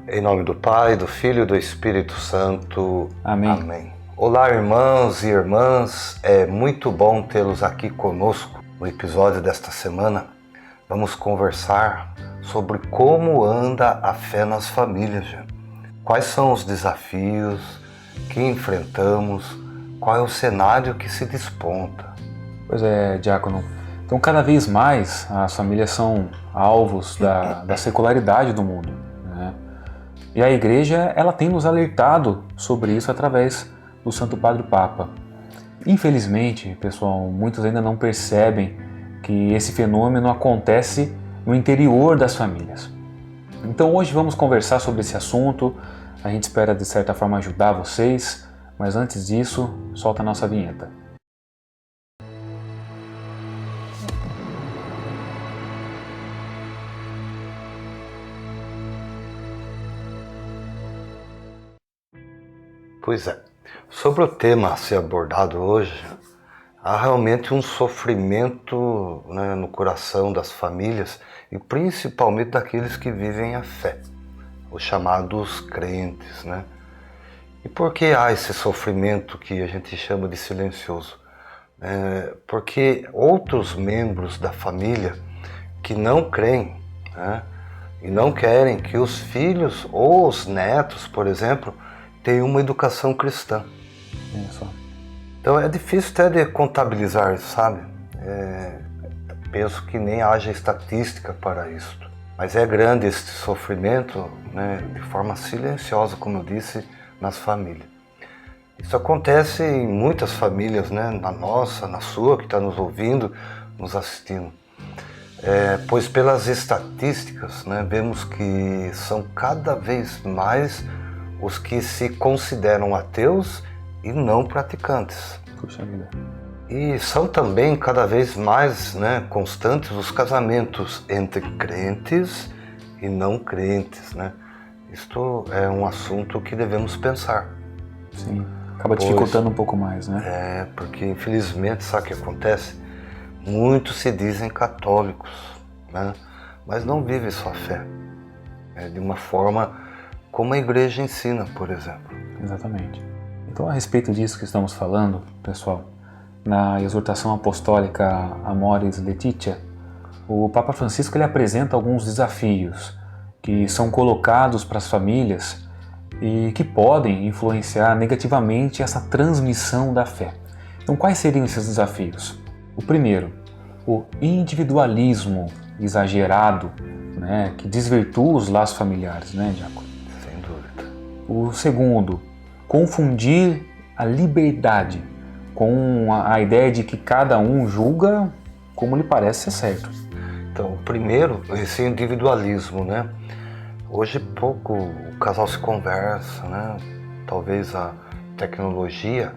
Em nome do Pai, do Filho e do Espírito Santo. Amém. Amém. Olá, irmãos e irmãs. É muito bom tê-los aqui conosco. No episódio desta semana, vamos conversar sobre como anda a fé nas famílias. Quais são os desafios que enfrentamos, qual é o cenário que se desponta. Pois é, diácono. Então, cada vez mais as famílias são alvos da secularidade do mundo, né? E a Igreja, ela tem nos alertado sobre isso através do Santo Padre Papa. Infelizmente, pessoal, muitos ainda não percebem que esse fenômeno acontece no interior das famílias. Então, hoje vamos conversar sobre esse assunto. A gente espera, de certa forma, ajudar vocês, mas antes disso, solta a nossa vinheta. Pois é, sobre o tema a ser abordado hoje, há realmente um sofrimento, né, no coração das famílias e principalmente daqueles que vivem a fé, os chamados crentes, né? E por que há esse sofrimento que a gente chama de silencioso? Porque outros membros da família que não creem, né, e não querem que os filhos ou os netos, por exemplo, tenham uma educação cristã. Isso. Então é difícil até de contabilizar, sabe? Penso que nem haja estatística para isso. Mas é grande esse sofrimento, né, de forma silenciosa, como eu disse, nas famílias. Isso acontece em muitas famílias, né? Na nossa, na sua, que está nos ouvindo, nos assistindo. Pois pelas estatísticas, né, vemos que são cada vez mais os que se consideram ateus e não praticantes. Puxa vida. E são também cada vez mais, né, constantes os casamentos entre crentes e não crentes, né? Isto é um assunto que devemos pensar. Sim, acaba dificultando um pouco mais, né? Porque infelizmente, sabe o que acontece? Muitos se dizem católicos, né? Mas não vivem sua fé de uma forma como a Igreja ensina, por exemplo. Exatamente. Então, a respeito disso que estamos falando, pessoal, na exortação apostólica Amoris Laetitia, o Papa Francisco ele apresenta alguns desafios que são colocados para as famílias e que podem influenciar negativamente essa transmissão da fé. Então, quais seriam esses desafios? O primeiro, o individualismo exagerado, né, que desvirtua os laços familiares, né, Diácono? Sem dúvida. O segundo, confundir a liberdade com a ideia de que cada um julga como lhe parece ser certo. Então, primeiro, esse individualismo, né? Hoje pouco o casal se conversa, né? Talvez a tecnologia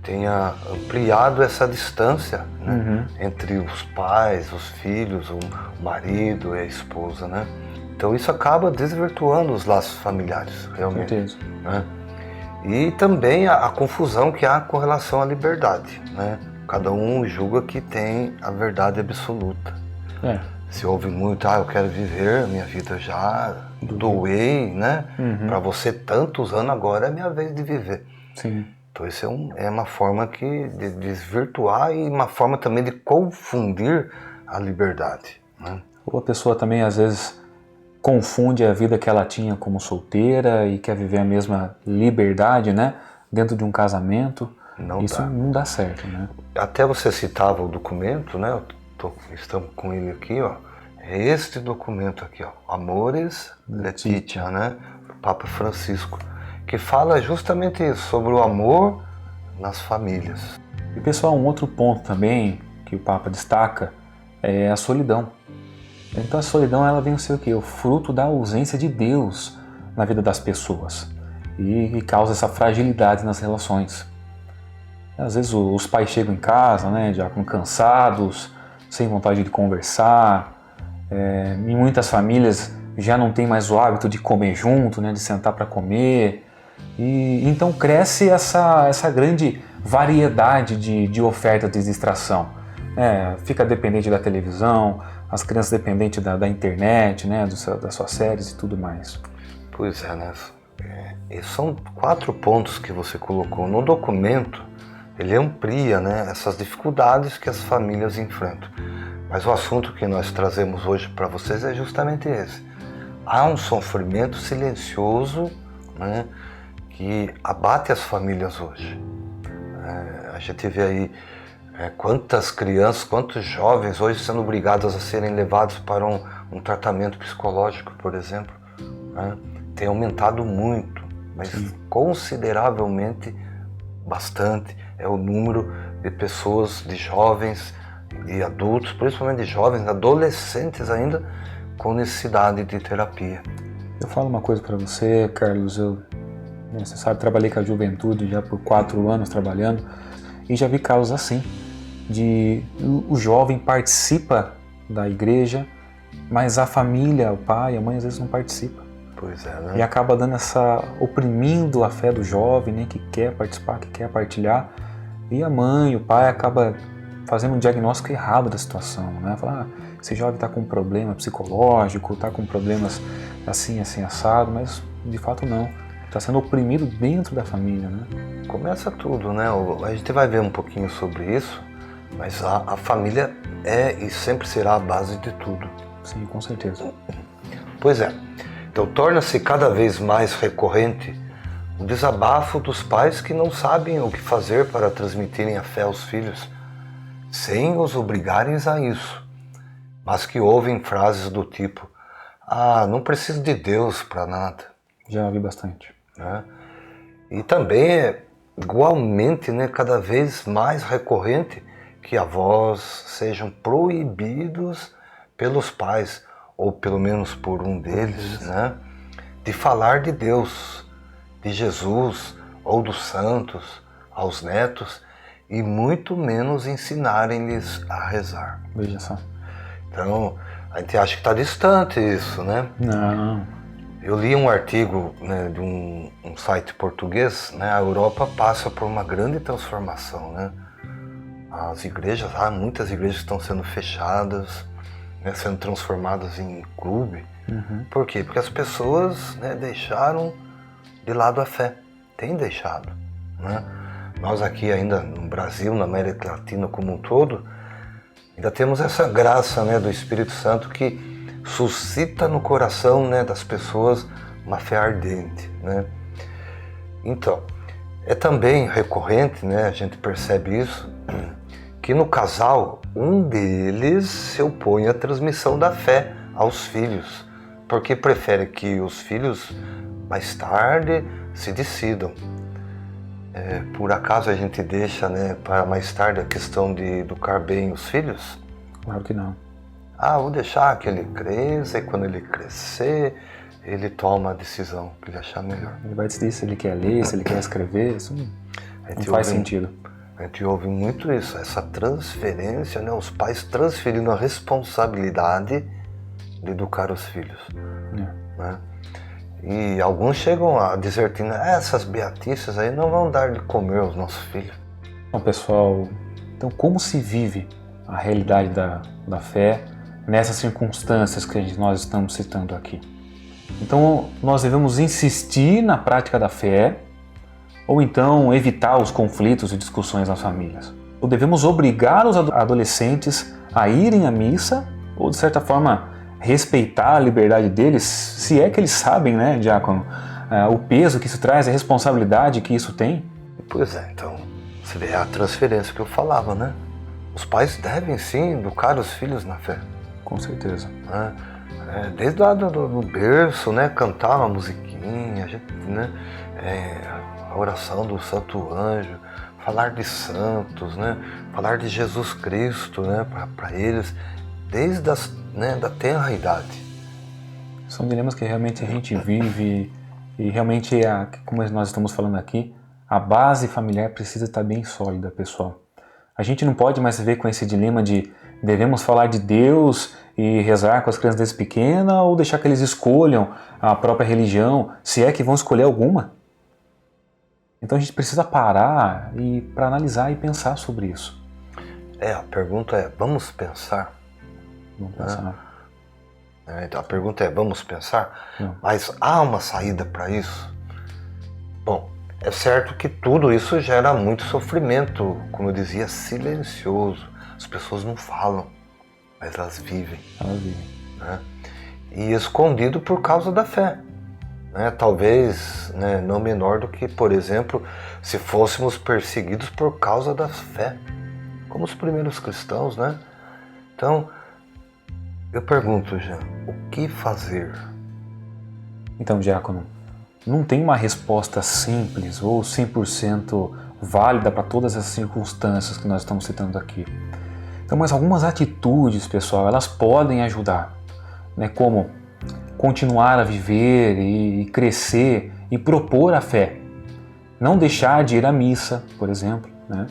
tenha ampliado essa distância, né? Entre os pais, os filhos, o marido e a esposa, né? Então isso acaba desvirtuando os laços familiares, realmente. Certeza. Né? E também a confusão que há com relação à liberdade, né? Cada um julga que tem a verdade absoluta. Se ouve muito, eu quero viver a minha vida já, doei, né? Para você tantos anos, agora é a minha vez de viver. Sim. Então isso é uma forma de desvirtuar e uma forma também de confundir a liberdade, né? Ou a pessoa também às vezes confunde a vida que ela tinha como solteira e quer viver a mesma liberdade, né, dentro de um casamento. Isso não dá certo, né? Até você citava o documento, né? Estamos com ele aqui, ó. É este documento aqui, ó, Amoris Laetitia, né, do Papa Francisco, que fala justamente isso, sobre o amor nas famílias. E pessoal, um outro ponto também que o Papa destaca é a solidão. Então a solidão ela vem a ser o quê? O fruto da ausência de Deus na vida das pessoas e causa essa fragilidade nas relações. Às vezes os pais chegam em casa, né, já cansados, sem vontade de conversar. Em muitas famílias já não tem mais o hábito de comer junto, né, de sentar para comer. E então cresce essa grande variedade de ofertas de distração. Fica dependente da televisão, as crianças dependentes da internet, né, das suas séries e tudo mais. Pois é, né? E são 4 pontos que você colocou. No documento, ele amplia, né, essas dificuldades que as famílias enfrentam. Mas o assunto que nós trazemos hoje para vocês é justamente esse. Há um sofrimento silencioso, né, que abate as famílias hoje. A gente vê aí quantas crianças, quantos jovens hoje sendo obrigados a serem levados para um tratamento psicológico, por exemplo. Né? Tem aumentado muito, mas consideravelmente, bastante, é o número de pessoas, de jovens, de adultos, principalmente de jovens, adolescentes ainda, com necessidade de terapia. Eu falo uma coisa para você, Carlos, você sabe, trabalhei com a juventude já por 4 anos trabalhando e já vi casos assim, de o jovem participa da igreja, mas a família, o pai, a mãe às vezes não participa. Pois é, né? E acaba dando oprimindo a fé do jovem, né, que quer participar, que quer partilhar, e a mãe, o pai acaba fazendo um diagnóstico errado da situação, né? Falar, esse jovem está com um problema psicológico, está com problemas assim, assim, assado, mas de fato não. Está sendo oprimido dentro da família, né? Começa tudo, né? A gente vai ver um pouquinho sobre isso, mas a família é e sempre será a base de tudo. Sim, com certeza. Pois é. Então torna-se cada vez mais recorrente o desabafo dos pais que não sabem o que fazer para transmitirem a fé aos filhos, sem os obrigarem a isso, mas que ouvem frases do tipo: "Ah, não preciso de Deus para nada". Já ouvi bastante. Né? E também é igualmente, né, cada vez mais recorrente que avós sejam proibidos pelos pais, ou pelo menos por um deles, né, de falar de Deus, de Jesus ou dos santos aos netos, e muito menos ensinarem-lhes a rezar. Veja só. Então, a gente acha que está distante isso, né? Não. Eu li um artigo, né, de um site português, né? A Europa passa por uma grande transformação, né? As igrejas, muitas igrejas estão sendo fechadas, né, sendo transformadas em clube. Por quê? Porque as pessoas, né, deixaram de lado a fé, têm deixado, né? Nós aqui ainda no Brasil, na América Latina como um todo, ainda temos essa graça, né, do Espírito Santo que suscita no coração, né, das pessoas uma fé ardente, né? Então, é também recorrente, né, a gente percebe isso, que no casal, um deles se opõe à transmissão da fé aos filhos, porque prefere que os filhos mais tarde se decidam. Por acaso a gente deixa, né, para mais tarde a questão de educar bem os filhos? Claro que não. Vou deixar que ele cresça, e quando ele crescer, ele toma a decisão que ele achar melhor. Ele vai decidir se ele quer ler, se ele quer escrever, isso não faz sentido. A gente ouve muito isso, essa transferência, né, os pais transferindo a responsabilidade de educar os filhos. Né? E alguns chegam a dizer que essas beatices aí não vão dar de comer aos nossos filhos. Bom, pessoal, então como se vive a realidade da fé nessas circunstâncias que nós estamos citando aqui? Então, nós devemos insistir na prática da fé ou então evitar os conflitos e discussões nas famílias? Ou devemos obrigar os adolescentes a irem à missa ou, de certa forma, respeitar a liberdade deles, se é que eles sabem, né, diácono, o peso que isso traz, a responsabilidade que isso tem? Pois é, então, você vê a transferência que eu falava, né? Os pais devem sim educar os filhos na fé. Com certeza. Desde lá do berço, né, cantar uma musiquinha, né, a oração do Santo Anjo, falar de santos, né, falar de Jesus Cristo, né, para eles, desde da tenra idade. São dilemas que realmente a gente vive e realmente, como nós estamos falando aqui, a base familiar precisa estar bem sólida, pessoal. A gente não pode mais viver com esse dilema de devemos falar de Deus e rezar com as crianças desde pequena ou deixar que eles escolham a própria religião, se é que vão escolher alguma. Então a gente precisa parar para analisar e pensar sobre isso. A pergunta é, vamos pensar? Vamos pensar. Então a pergunta é, vamos pensar? Não. Mas há uma saída para isso? Bom, é certo que tudo isso gera muito sofrimento, como eu dizia, silencioso. As pessoas não falam, mas elas vivem. Elas vivem. Né? E escondido por causa da fé. Né? Talvez, né, não menor do que, por exemplo, se fôssemos perseguidos por causa da fé, como os primeiros cristãos, né? Então, eu pergunto, Jean, o que fazer? Então, diácono, não tem uma resposta simples ou 100% válida para todas as circunstâncias que nós estamos citando aqui. Então, mas algumas atitudes, pessoal, elas podem ajudar, né? Como continuar a viver e crescer e propor a fé. Não deixar de ir à missa, por exemplo, né?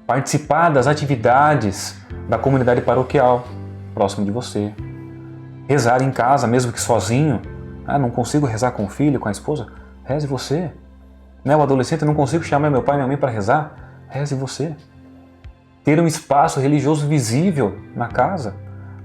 Participar das atividades da comunidade paroquial próximo de você. Rezar em casa, mesmo que sozinho. Não consigo rezar com o filho, com a esposa? Reze você. Né? O adolescente, não consigo chamar meu pai e minha mãe para rezar? Reze você. Ter um espaço religioso visível na casa.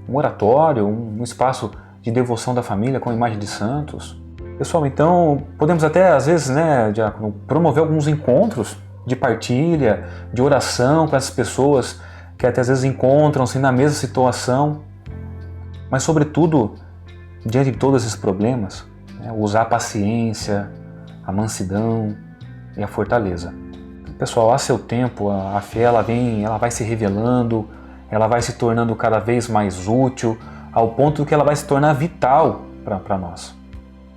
Um oratório, um espaço de devoção da família com a imagem de santos. Pessoal, então podemos até às vezes, né, diácono, promover alguns encontros de partilha, de oração com essas pessoas que até às vezes encontram-se na mesma situação. Mas sobretudo, diante de todos esses problemas, né, usar a paciência, a mansidão e a fortaleza. Pessoal, a seu tempo, a fé ela vai se revelando, ela vai se tornando cada vez mais útil, ao ponto que ela vai se tornar vital para nós.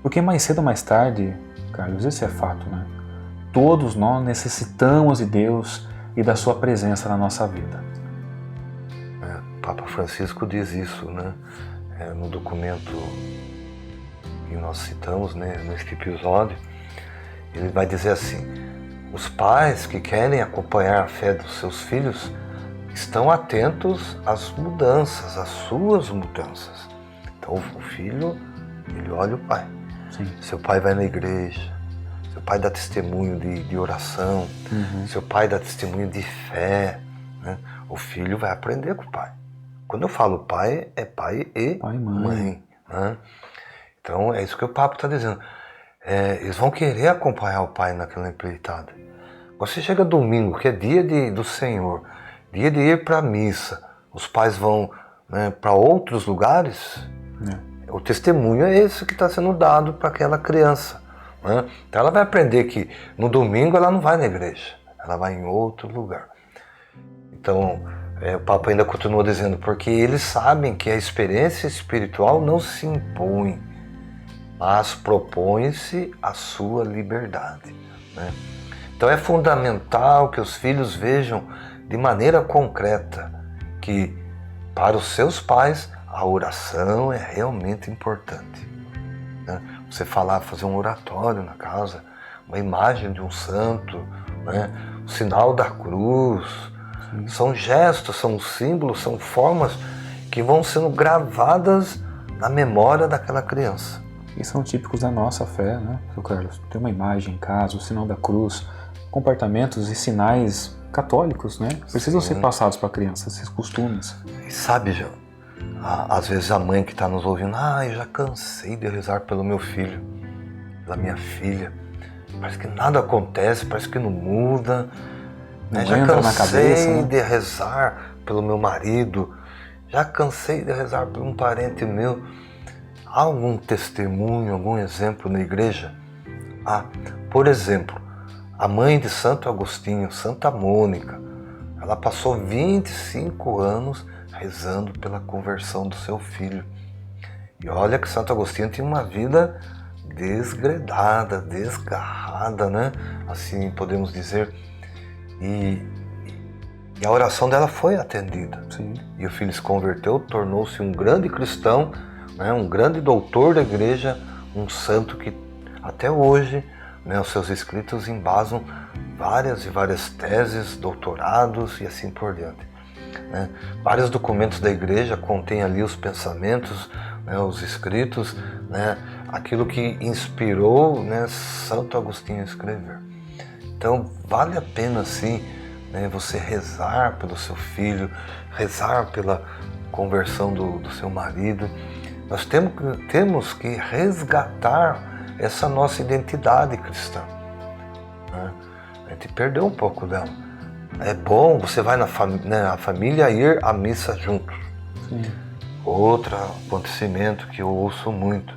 Porque mais cedo ou mais tarde, Carlos, esse é fato, né? Todos nós necessitamos de Deus e da sua presença na nossa vida. Papa Francisco diz isso, né? No documento que nós citamos, né, neste episódio, ele vai dizer assim: os pais que querem acompanhar a fé dos seus filhos estão atentos às mudanças, às suas mudanças. Então o filho, ele olha o pai. Sim. Seu pai vai na igreja, seu pai dá testemunho de oração, seu pai dá testemunho de fé, né? O filho vai aprender com o pai. Quando eu falo pai, é pai e mãe. Né? Então é isso que o Papa está dizendo. Eles vão querer acompanhar o pai naquela empreitada. Você chega domingo, que é dia do Senhor, dia de ir para a missa, os pais vão, né, para outros lugares, o testemunho é esse que está sendo dado para aquela criança. Né? Então ela vai aprender que no domingo ela não vai na igreja, ela vai em outro lugar. Então o Papa ainda continua dizendo, porque eles sabem que a experiência espiritual não se impõe, mas propõe-se a sua liberdade. Né? Então é fundamental que os filhos vejam de maneira concreta que para os seus pais a oração é realmente importante. Né? Você fazer um oratório na casa, uma imagem de um santo, né? O sinal da cruz, são gestos, são símbolos, são formas que vão sendo gravadas na memória daquela criança. E são típicos da nossa fé, né, Sr. Carlos? Tem uma imagem em casa, o sinal da cruz, comportamentos e sinais católicos, né? Precisam ser passados para a criança, esses costumes. E sabe, João, às vezes a mãe que está nos ouvindo, eu já cansei de rezar pelo meu filho, pela minha filha. Parece que nada acontece, parece que não muda. Não já entra cansei na cabeça, né? de rezar pelo meu marido, já cansei de rezar por um parente meu. Há algum testemunho, algum exemplo na igreja? Por exemplo, a mãe de Santo Agostinho, Santa Mônica, ela passou 25 anos rezando pela conversão do seu filho. E olha que Santo Agostinho tinha uma vida desgredada, desgarrada, né? Assim podemos dizer. E a oração dela foi atendida. Sim. E o filho se converteu, tornou-se um grande cristão, né? Um grande doutor da igreja, um santo que até hoje, né, os seus escritos embasam várias e várias teses, doutorados e assim por diante. Né? Vários documentos da igreja contêm ali os pensamentos, né, os escritos, né, aquilo que inspirou, né, Santo Agostinho a escrever. Então vale a pena sim, né, você rezar pelo seu filho, rezar pela conversão do seu marido, Nós temos que resgatar essa nossa identidade cristã. Né? A gente perdeu um pouco dela. É bom, você vai na família ir à missa juntos. Sim. Outro acontecimento que eu ouço muito.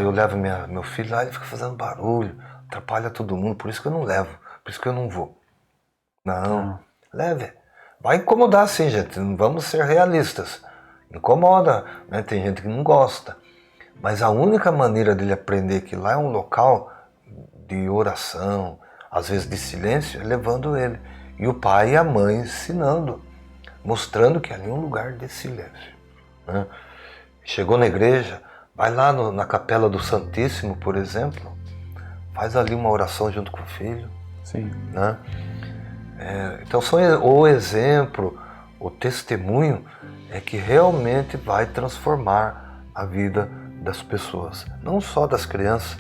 Eu levo meu filho lá, ele fica fazendo barulho, atrapalha todo mundo, por isso que eu não levo, por isso que eu não vou. Não, leve. Vai incomodar sim, gente, vamos ser realistas. Incomoda, né? Tem gente que não gosta. Mas a única maneira dele aprender que lá é um local de oração, às vezes de silêncio, é levando ele. E o pai e a mãe ensinando, mostrando que ali é um lugar de silêncio. Né? Chegou na igreja, vai lá na capela do Santíssimo, por exemplo, faz ali uma oração junto com o filho. Sim. Né? Então o exemplo, o testemunho é que realmente vai transformar a vida das pessoas, não só das crianças,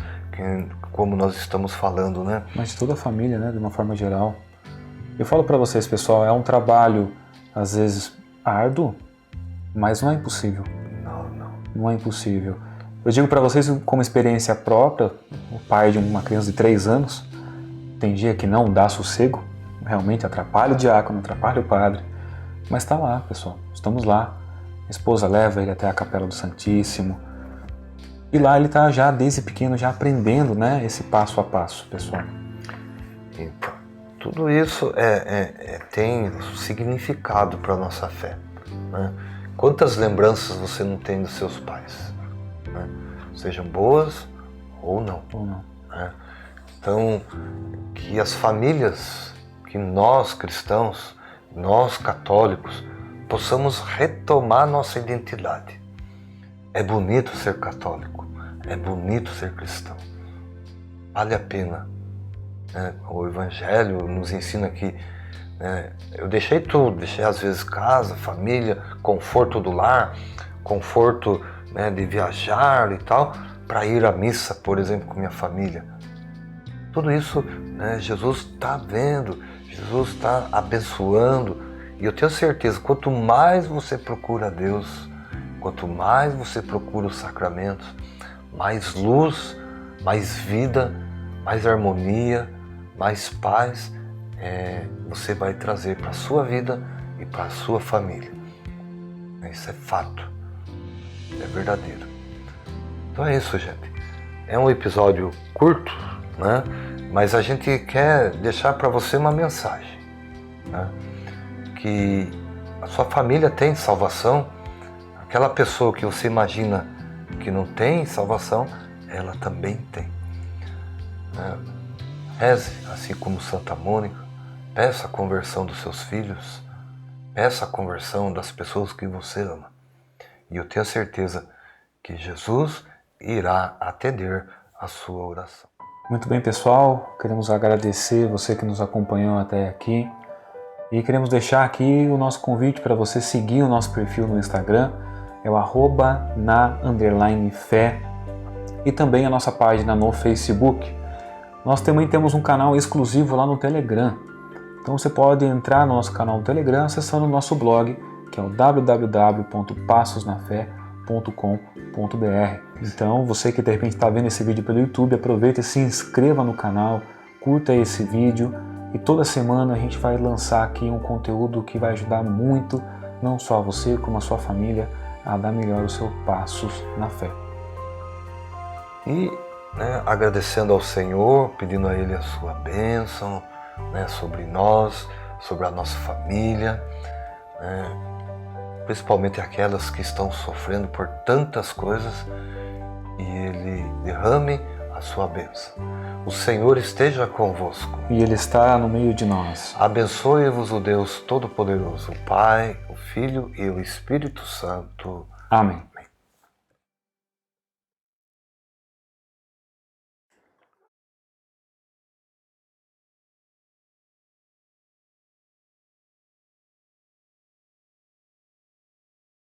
como nós estamos falando, né? Mas de toda a família, né? De uma forma geral. Eu falo para vocês, pessoal, é um trabalho às vezes árduo, mas não é impossível. Não é impossível. Eu digo para vocês como experiência própria, o pai de uma criança de 3 anos, tem dia que não dá sossego, realmente atrapalha o diácono, atrapalha o padre, mas está lá, pessoal, estamos lá. A esposa leva ele até a Capela do Santíssimo, e lá ele está já desde pequeno já aprendendo, né, esse passo a passo, pessoal. Então, tudo isso tem significado para a nossa fé. Né? Quantas lembranças você não tem dos seus pais? Né? Sejam boas ou não. Né? Então, que as famílias, que nós cristãos, nós católicos, possamos retomar nossa identidade. É bonito ser católico, é bonito ser cristão. Vale a pena. Né? O Evangelho nos ensina que eu deixei tudo, deixei às vezes casa, família, conforto do lar, conforto, né, de viajar e tal, para ir à missa, por exemplo, com minha família. Tudo isso, né, Jesus está vendo, Jesus está abençoando, e eu tenho certeza, quanto mais você procura Deus, quanto mais você procura os sacramentos, mais luz, mais vida, mais harmonia, mais paz você vai trazer para a sua vida e para a sua família. Isso é fato, é verdadeiro. Então é isso, gente. É um episódio curto, né? Mas a gente quer deixar para você uma mensagem, né? Que a sua família tem salvação. Aquela pessoa que você imagina que não tem salvação, ela também tem. Reze, assim como Santa Mônica, peça a conversão dos seus filhos, peça a conversão das pessoas que você ama. E eu tenho certeza que Jesus irá atender a sua oração. Muito bem, pessoal, queremos agradecer você que nos acompanhou até aqui e queremos deixar aqui o nosso convite para você seguir o nosso perfil no Instagram, é o @na_fé, e também a nossa página no Facebook. Nós também temos um canal exclusivo lá no Telegram. Então você pode entrar no nosso canal no Telegram acessando o nosso blog, que é o www.passosnafé.com.br. Então você que de repente está vendo esse vídeo pelo YouTube, aproveita e se inscreva no canal, curta esse vídeo, e toda semana a gente vai lançar aqui um conteúdo que vai ajudar muito, não só você, como a sua família, a dar melhor os seus passos na fé. E agradecendo ao Senhor, pedindo a Ele a sua bênção, sobre nós, sobre a nossa família, principalmente aquelas que estão sofrendo por tantas coisas, e Ele derrame a sua bênção. O Senhor esteja convosco. E Ele está no meio de nós. Abençoe-vos o Deus Todo-Poderoso, o Pai, o Filho e o Espírito Santo. Amém.